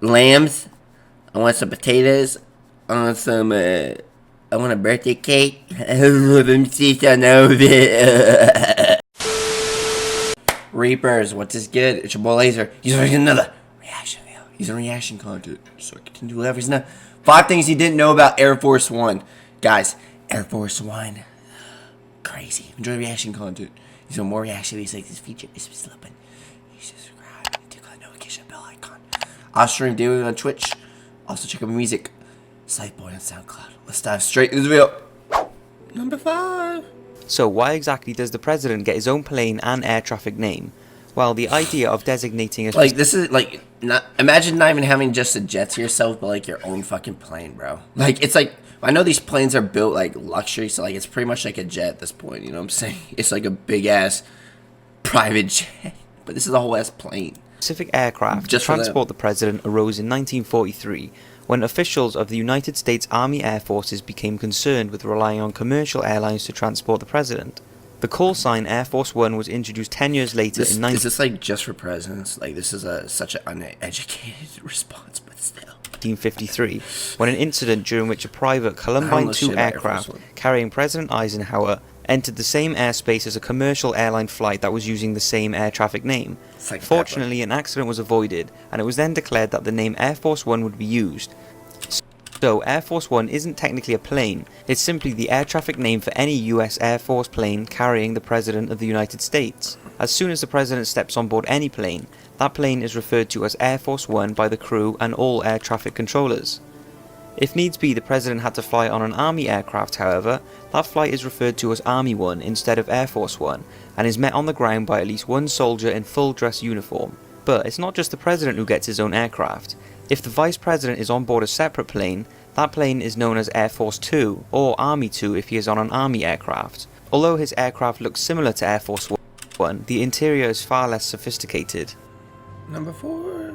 lambs. I want some potatoes. I want some, I want a birthday cake. Let me see some of it. Reapers, what's this good? It's your boy Laser. He's making another reaction video. He's in reaction content, so I can do whatever he's not. 5 things you didn't know about Air Force One. Guys, Air Force One. Crazy. Enjoy reaction content. He's doing more reaction videos like this feature. It's slipping. You subscribe. Click on the notification bell icon. I'll stream daily on Twitch. Also check out my music. Slightboy on SoundCloud. Let's dive straight into the video. Number 5. So why exactly does the president get his own plane and air traffic name? Well, the idea of designating a... Like, this is, like, not... Imagine not even having just a jet to yourself, but, like, your own fucking plane, bro. Like, it's like... I know these planes are built, like, luxury, so, like, it's pretty much like a jet at this point, you know what I'm saying? It's like a big-ass private jet. But this is a whole-ass plane. Specific aircraft Just to transport the president arose in 1943, when officials of the United States Army Air Forces became concerned with relying on commercial airlines to transport the president. The call sign Air Force One was introduced 10 years later in Is this, like, just for presidents? Like, this is such an uneducated response, but still. 1953, when an incident during which a private Columbine 2 aircraft carrying President Eisenhower entered the same airspace as a commercial airline flight that was using the same air traffic name. Like Fortunately, an accident was avoided, and it was then declared that the name Air Force One would be used. So, Air Force One isn't technically a plane, it's simply the air traffic name for any US Air Force plane carrying the President of the United States. As soon as the President steps on board any plane, that plane is referred to as Air Force One by the crew and all air traffic controllers. If needs be, the President had to fly on an Army aircraft, however, that flight is referred to as Army One instead of Air Force One, and is met on the ground by at least one soldier in full dress uniform. But it's not just the President who gets his own aircraft. If the Vice President is on board a separate plane, that plane is known as Air Force 2, or Army 2 if he is on an Army aircraft. Although his aircraft looks similar to Air Force 1, the interior is far less sophisticated. Number 4.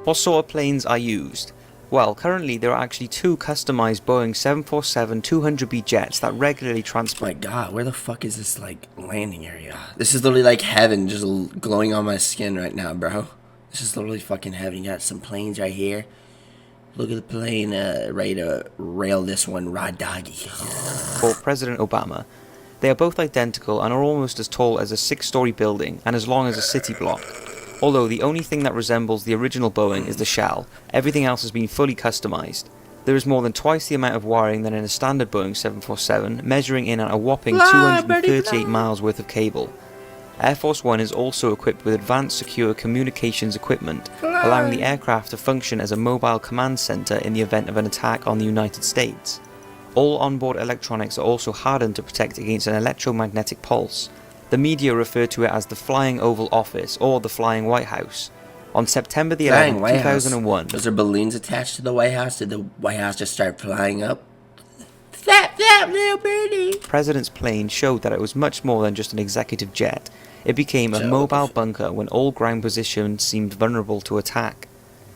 What sort of planes are used? Well, currently there are actually 2 customized Boeing 747-200B jets that regularly transport... My god, where the fuck is this, like, landing area? This is literally like heaven just glowing on my skin right now, bro. This is literally fucking heaven. You got some planes right here. Look at the plane ready to rail this one, Rod Doggy. For President Obama. They are both identical and are almost as tall as a 6-story building and as long as a city block. Although the only thing that resembles the original Boeing is the shell, everything else has been fully customized. There is more than twice the amount of wiring than in a standard Boeing 747, measuring in at a whopping 238 miles worth of cable. Air Force One is also equipped with advanced secure communications equipment, allowing the aircraft to function as a mobile command center in the event of an attack on the United States. All onboard electronics are also hardened to protect against an electromagnetic pulse. The media refer to it as the Flying Oval Office or the Flying White House. On September the 11th, 2001... Was there balloons attached to the White House? Did the White House just start flying up? Flap, flap, little birdie! The President's plane showed that it was much more than just an executive jet. It became a mobile bunker when all ground positions seemed vulnerable to attack.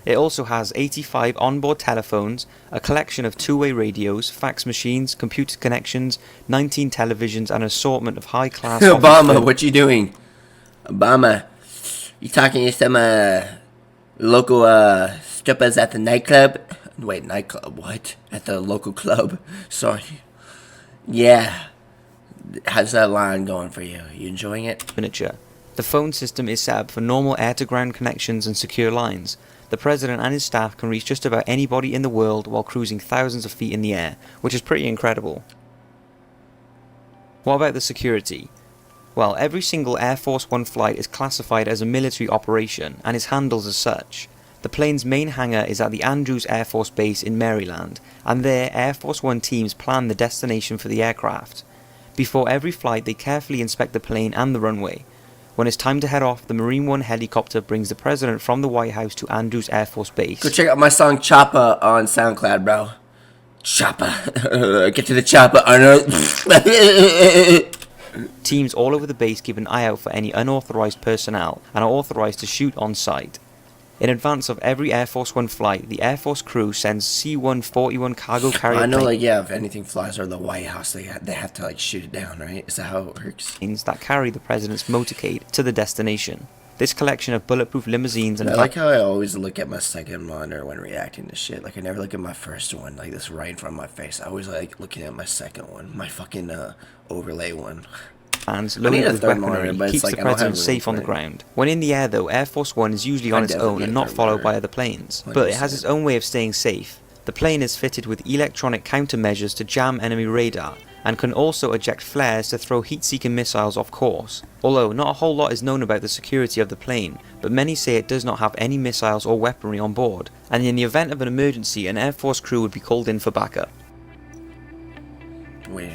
It also has 85 onboard telephones, a collection of two-way radios, fax machines, computer connections, 19 televisions, and an assortment of high-class... Obama, what you doing? Obama, you talking to some local strippers at the nightclub? Wait, nightclub, what? At the local club? Sorry. Yeah. How's that line going for you? You enjoying it? Furniture. The phone system is set up for normal air-to-ground connections and secure lines. The President and his staff can reach just about anybody in the world while cruising thousands of feet in the air, which is pretty incredible. What about the security? Well, every single Air Force One flight is classified as a military operation and is handled as such. The plane's main hangar is at the Andrews Air Force Base in Maryland, and there Air Force One teams plan the destination for the aircraft. Before every flight, they carefully inspect the plane and the runway. When it's time to head off, the Marine One helicopter brings the President from the White House to Andrews Air Force Base. Go check out my song Chopper on SoundCloud, bro. Chopper. Get to the chopper, Arnold. Teams all over the base keep an eye out for any unauthorized personnel and are authorized to shoot on sight. In advance of every Air Force One flight, the Air Force crew sends C-141 cargo carrier I know, like, yeah, if anything flies over the White House, they have to, like, shoot it down, right? Is that how it works? That carry the President's motorcade to the destination. This collection of bulletproof limousines and I like how I always look at my second monitor when reacting to shit. Like, I never look at my first one, like this right in front of my face. I always like looking at my second one, my fucking overlay one. Hands loaded with weaponry keeps the president safe on the ground. When in the air though, Air Force One is usually on its own and not followed by other planes. But it has its own way of staying safe. The plane is fitted with electronic countermeasures to jam enemy radar, and can also eject flares to throw heat-seeking missiles off course. Although not a whole lot is known about the security of the plane, but many say it does not have any missiles or weaponry on board, and in the event of an emergency an Air Force crew would be called in for backup.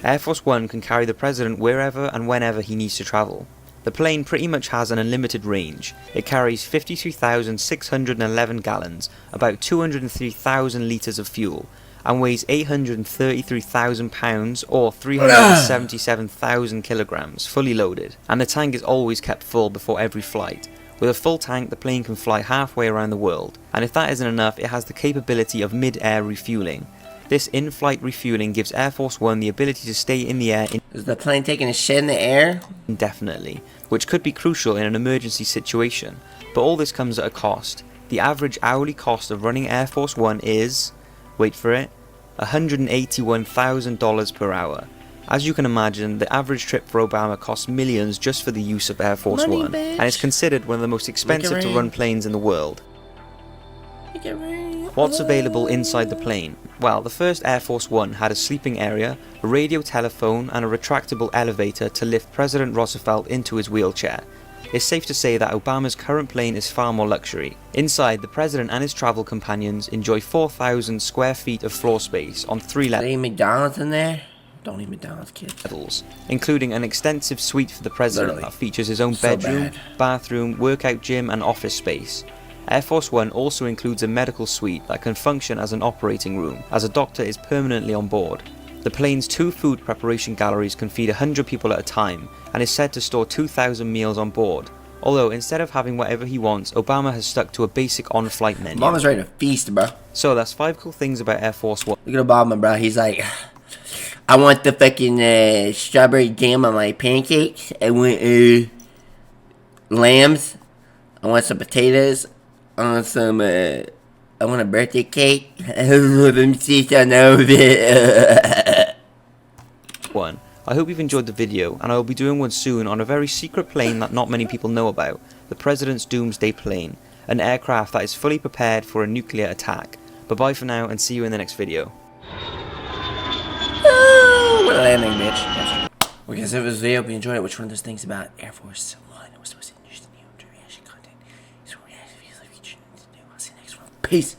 Air Force One can carry the president wherever and whenever he needs to travel. The plane pretty much has an unlimited range. It carries 53,611 gallons, about 203,000 litres of fuel, and weighs 833,000 pounds or 377,000 kilograms, fully loaded. And the tank is always kept full before every flight. With a full tank, the plane can fly halfway around the world, and if that isn't enough, it has the capability of mid-air refueling. This in-flight refueling gives Air Force One the ability to stay in the air Is the plane taking a shit in the air? Indefinitely, which could be crucial in an emergency situation. But all this comes at a cost. The average hourly cost of running Air Force One is, wait for it, $181,000 per hour. As you can imagine, the average trip for Obama costs millions just for the use of Air Force One, and is considered one of the most expensive to run planes in the world. What's available inside the plane? Well, the first Air Force One had a sleeping area, a radio telephone, and a retractable elevator to lift President Roosevelt into his wheelchair. It's safe to say that Obama's current plane is far more luxury. Inside, the president and his travel companions enjoy 4,000 square feet of floor space on 3 levels. Any McDonald's in there? Don't eat McDonald's, kids. Including an extensive suite for the president that features his own bedroom, bathroom, workout gym, and office space. Air Force One also includes a medical suite that can function as an operating room, as a doctor is permanently on board. The plane's 2 food preparation galleries can feed 100 people at a time, and is said to store 2,000 meals on board. Although, instead of having whatever he wants, Obama has stuck to a basic on-flight menu. Obama's ready to feast, bro. So that's 5 cool things about Air Force One. Look at Obama, bro. He's like, I want the fucking strawberry jam on my pancakes. I want lambs. I want some potatoes. I want some, I want a birthday cake. Let me see if I know it. One. I hope you've enjoyed the video, and I will be doing one soon on a very secret plane that not many people know about, the President's Doomsday Plane, an aircraft that is fully prepared for a nuclear attack. But bye for now, and see you in the next video. What a landing, bitch. Okay, so if this video, hope you enjoyed it. Which one of those things about Air Force One was most interesting to you? Reaction content. So reaction videos like you need to do. I'll see you next one. Peace.